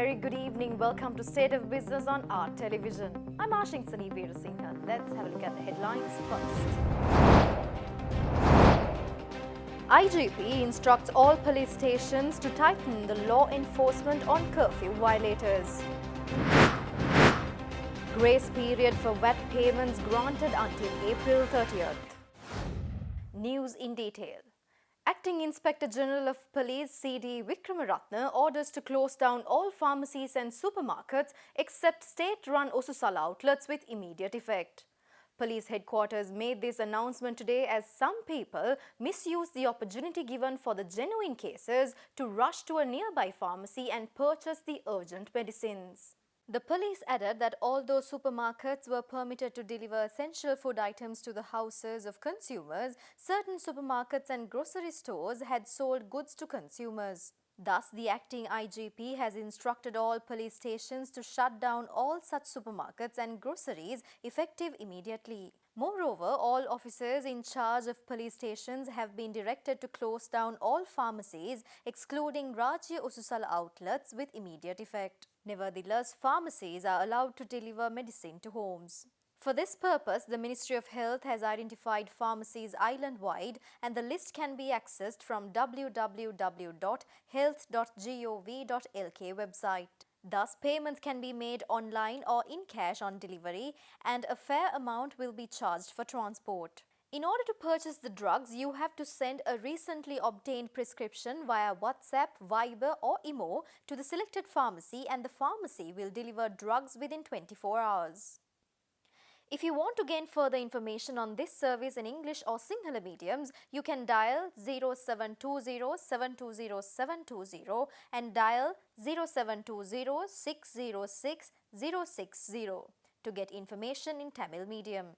very good evening. Welcome to State of Business on our television. I'm Ashingsani Veerasinghe. Let's have a look at the headlines first. IGP instructs all police stations to tighten the law enforcement on curfew violators. Grace period for VAT payments granted until April 30th. News in detail. Acting Inspector General of Police C.D. Wickramaratne orders to close down all pharmacies and supermarkets except state-run Osusala outlets with immediate effect. Police headquarters made this announcement today as some people misuse the opportunity given for the genuine cases to rush to a nearby pharmacy and purchase the urgent medicines. The police added that although supermarkets were permitted to deliver essential food items to the houses of consumers, certain supermarkets and grocery stores had sold goods to consumers. Thus, the acting IGP has instructed all police stations to shut down all such supermarkets and groceries effective immediately. Moreover, all officers in charge of police stations have been directed to close down all pharmacies, excluding Rajya Osusala outlets, with immediate effect. Nevertheless, pharmacies are allowed to deliver medicine to homes. For this purpose, the Ministry of Health has identified pharmacies island-wide, and the list can be accessed from www.health.gov.lk website. Thus, payments can be made online or in cash on delivery, and a fair amount will be charged for transport. In order to purchase the drugs, you have to send a recently obtained prescription via WhatsApp, Viber or Imo to the selected pharmacy, and the pharmacy will deliver drugs within 24 hours. If you want to gain further information on this service in English or Sinhala mediums, you can dial 0720-720-720 and dial 0720-606-060 to get information in Tamil medium.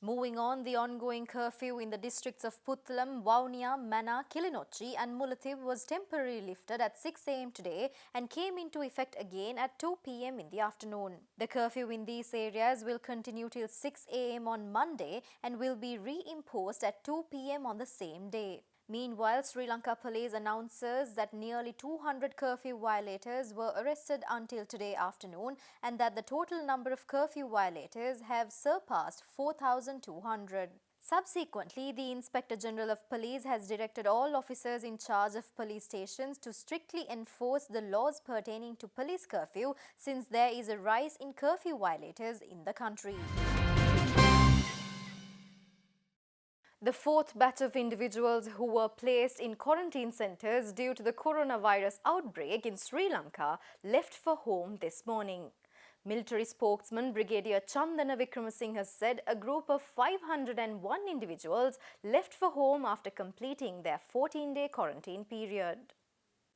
Moving on, the ongoing curfew in the districts of Puttalam, Vavuniya, Manna, Kilinochchi and Mullathip was temporarily lifted at 6 am today and came into effect again at 2 pm in the afternoon. The curfew in these areas will continue till 6 am on Monday and will be reimposed at 2 pm on the same day. Meanwhile, Sri Lanka police announces that nearly 200 curfew violators were arrested until today afternoon and that the total number of curfew violators have surpassed 4,200. Subsequently, the Inspector General of Police has directed all officers in charge of police stations to strictly enforce the laws pertaining to police curfew, since there is a rise in curfew violators in the country. The fourth batch of individuals who were placed in quarantine centres due to the coronavirus outbreak in Sri Lanka left for home this morning. Military spokesman Brigadier Chandana Wickramasinghe said a group of 501 individuals left for home after completing their 14-day quarantine period.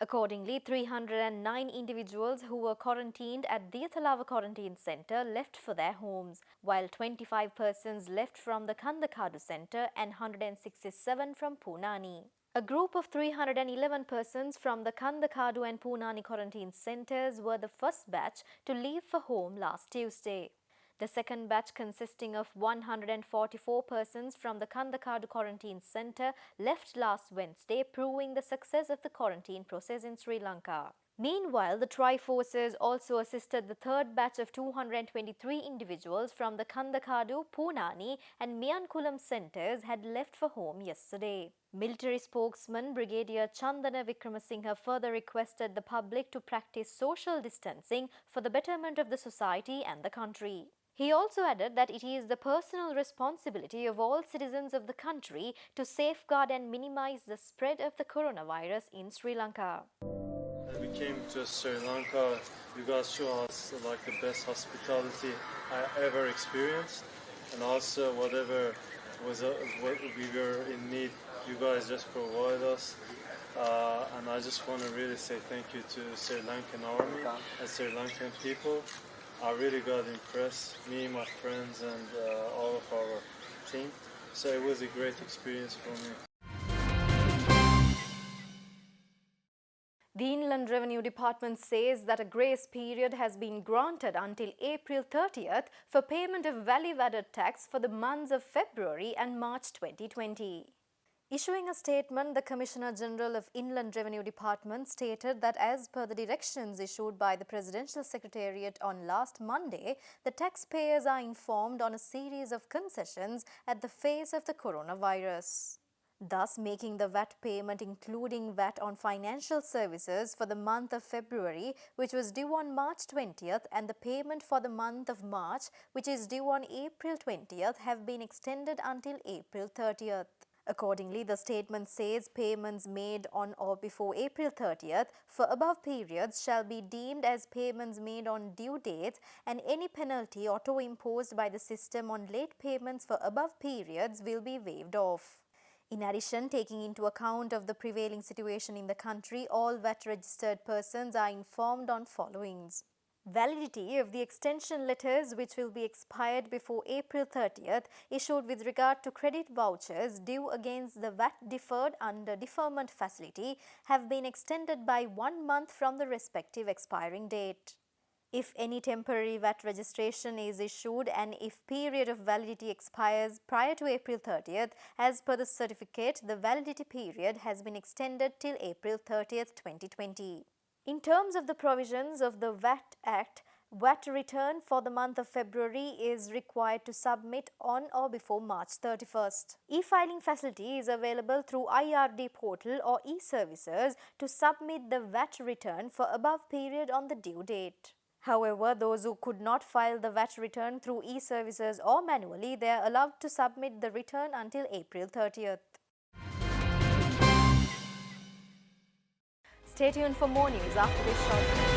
Accordingly, 309 individuals who were quarantined at Diyathalawa Quarantine Centre left for their homes, while 25 persons left from the Kandakadu Centre and 167 from Poonani. A group of 311 persons from the Kandakadu and Poonani quarantine centres were the first batch to leave for home last Tuesday. The second batch, consisting of 144 persons from the Kandakadu Quarantine Centre, left last Wednesday, proving the success of the quarantine process in Sri Lanka. Meanwhile, the Tri-Forces also assisted the third batch of 223 individuals from the Kandakadu, Poonani and Miyankulam centres had left for home yesterday. Military spokesman Brigadier Chandana Wickramasinghe further requested the public to practice social distancing for the betterment of the society and the country. He also added that it is the personal responsibility of all citizens of the country to safeguard and minimize the spread of the coronavirus in Sri Lanka. We came to Sri Lanka. You guys show us like the best hospitality I ever experienced, and also whatever what we were in need, you guys just provide us. And I just want to really say thank you to Sri Lankan Army and Sri Lankan people. I really got impressed, me, my friends, and all of our team. So it was a great experience for me. The Inland Revenue Department says that a grace period has been granted until April 30th for payment of value-added tax for the months of February and March 2020. Issuing a statement, the Commissioner General of Inland Revenue Department stated that as per the directions issued by the Presidential Secretariat on last Monday, the taxpayers are informed on a series of concessions at the face of the coronavirus, thus making the VAT payment including VAT on financial services for the month of February, which was due on March 20th, and the payment for the month of March, which is due on April 20th, have been extended until April 30th. Accordingly, the statement says payments made on or before April 30th for above periods shall be deemed as payments made on due dates, and any penalty auto-imposed by the system on late payments for above periods will be waived off. In addition, taking into account of the prevailing situation in the country, all VAT-registered persons are informed on followings. Validity of the extension letters which will be expired before April 30th issued with regard to credit vouchers due against the VAT deferred under deferment facility have been extended by 1 month from the respective expiring date. If any temporary VAT registration is issued and if period of validity expires prior to April 30th, as per the certificate, the validity period has been extended till April 30th, 2020. In terms of the provisions of the VAT Act, VAT return for the month of February is required to submit on or before March 31st. E-filing facility is available through IRD portal or e-services to submit the VAT return for above period on the due date. However, those who could not file the VAT return through e-services or manually, they are allowed to submit the return until April 30th. Stay tuned for more news after this short break.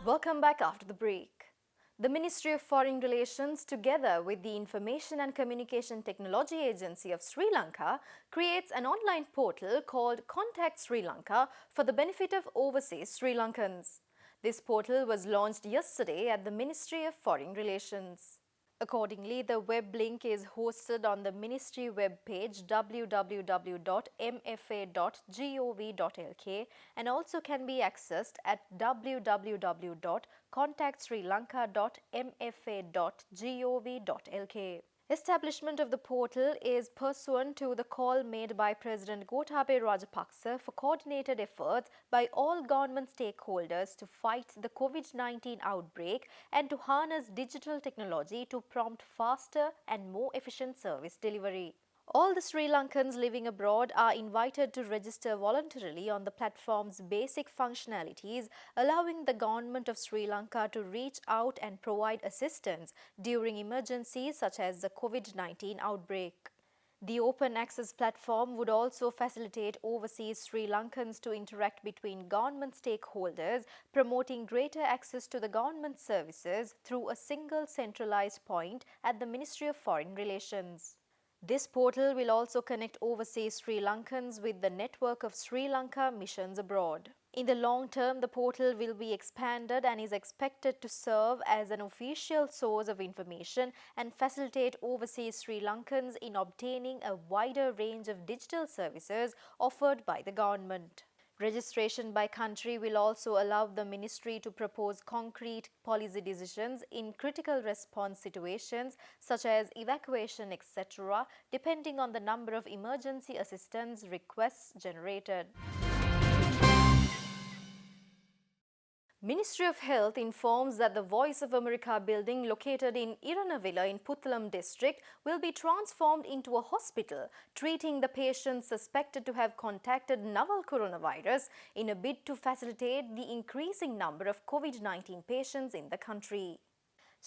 Welcome back after the break. The Ministry of Foreign Relations, together with the Information and Communication Technology Agency of Sri Lanka, creates an online portal called Contact Sri Lanka for the benefit of overseas Sri Lankans. This portal was launched yesterday at the Ministry of Foreign Relations. Accordingly, the web link is hosted on the Ministry web page www.mfa.gov.lk and also can be accessed at www.contactsrilanka.mfa.gov.lk. Establishment of the portal is pursuant to the call made by President Gotabaya Rajapaksa for coordinated efforts by all government stakeholders to fight the COVID-19 outbreak and to harness digital technology to prompt faster and more efficient service delivery. All the Sri Lankans living abroad are invited to register voluntarily on the platform's basic functionalities, allowing the government of Sri Lanka to reach out and provide assistance during emergencies such as the COVID-19 outbreak. The open access platform would also facilitate overseas Sri Lankans to interact between government stakeholders, promoting greater access to the government services through a single centralized point at the Ministry of Foreign Relations. This portal will also connect overseas Sri Lankans with the network of Sri Lanka missions abroad. In the long term, the portal will be expanded and is expected to serve as an official source of information and facilitate overseas Sri Lankans in obtaining a wider range of digital services offered by the government. Registration by country will also allow the ministry to propose concrete policy decisions in critical response situations such as evacuation, etc., depending on the number of emergency assistance requests generated. Ministry of Health informs that the Voice of America building located in Iranavilla in Puttalam district will be transformed into a hospital, treating the patients suspected to have contacted novel coronavirus in a bid to facilitate the increasing number of COVID-19 patients in the country.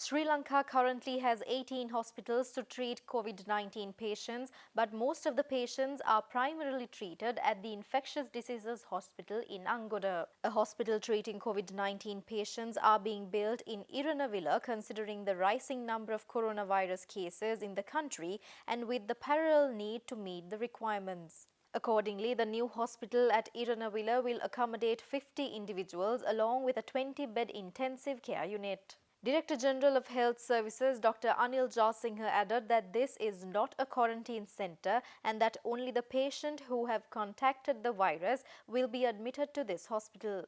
Sri Lanka currently has 18 hospitals to treat COVID-19 patients, but most of the patients are primarily treated at the Infectious Diseases Hospital in Angoda. A hospital treating COVID-19 patients are being built in Iranavilla considering the rising number of coronavirus cases in the country and with the parallel need to meet the requirements. Accordingly, the new hospital at Iranavilla will accommodate 50 individuals along with a 20-bed intensive care unit. Director General of Health Services Dr. Anil Jasinghe added that this is not a quarantine center and that only the patient who have contacted the virus will be admitted to this hospital.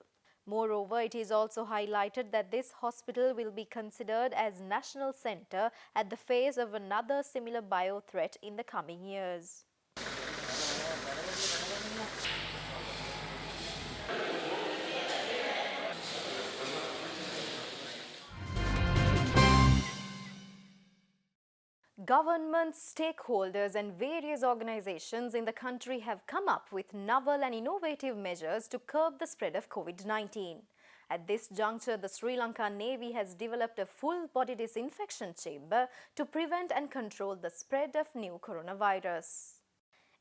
Moreover, it is also highlighted that this hospital will be considered as national center at the face of another similar bio threat in the coming years. Governments, stakeholders and various organizations in the country have come up with novel and innovative measures to curb the spread of COVID-19. At this juncture, the Sri Lanka Navy has developed a full-body disinfection chamber to prevent and control the spread of new coronavirus.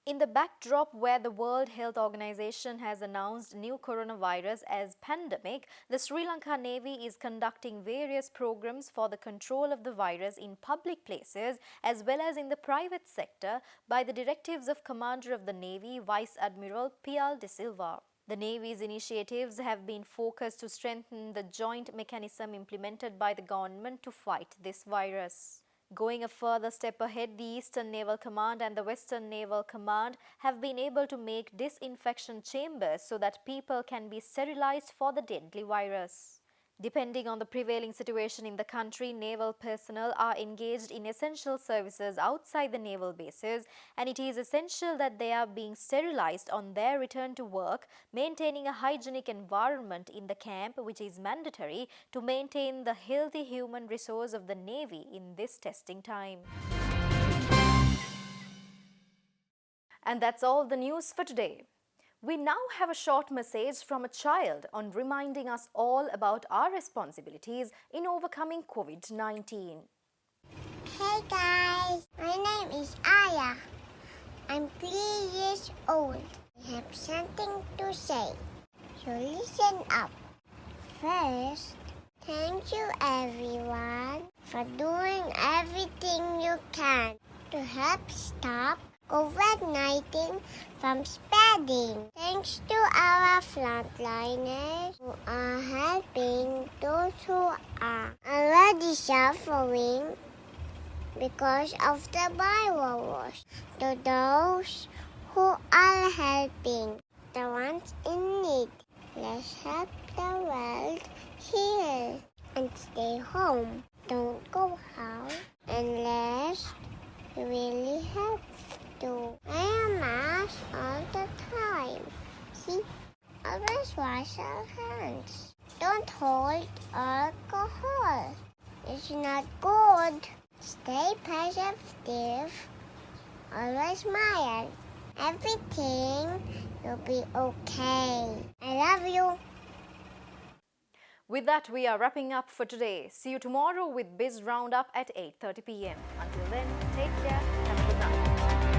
In the backdrop where the World Health Organization has announced new coronavirus as pandemic, the Sri Lanka Navy is conducting various programs for the control of the virus in public places as well as in the private sector by the directives of Commander of the Navy, Vice Admiral Pial de Silva. The Navy's initiatives have been focused to strengthen the joint mechanism implemented by the government to fight this virus. Going a further step ahead, the Eastern Naval Command and the Western Naval Command have been able to make disinfection chambers so that people can be sterilized for the deadly virus. Depending on the prevailing situation in the country, naval personnel are engaged in essential services outside the naval bases, and it is essential that they are being sterilized on their return to work, maintaining a hygienic environment in the camp, which is mandatory to maintain the healthy human resource of the Navy in this testing time. And that's all the news for today. We now have a short message from a child on reminding us all about our responsibilities in overcoming COVID-19. Hey guys, my name is Aya. I'm 3 years old. I have something to say, so listen up. First, thank you everyone for doing everything you can to help stop COVID-19 from spreading. Thanks to our frontliners who are helping those who are already suffering because of the virus. To those who are helping the ones in need, let's help the world heal and stay home. Don't go out unless you really have to. Wear a mask all the time. See? Always wash your hands. Don't hold alcohol. It's not good. Stay positive. Always smile. Everything will be okay. I love you. With that, we are wrapping up for today. See you tomorrow with Biz Roundup at 8:30 p.m. Until then, take care. Have a good night.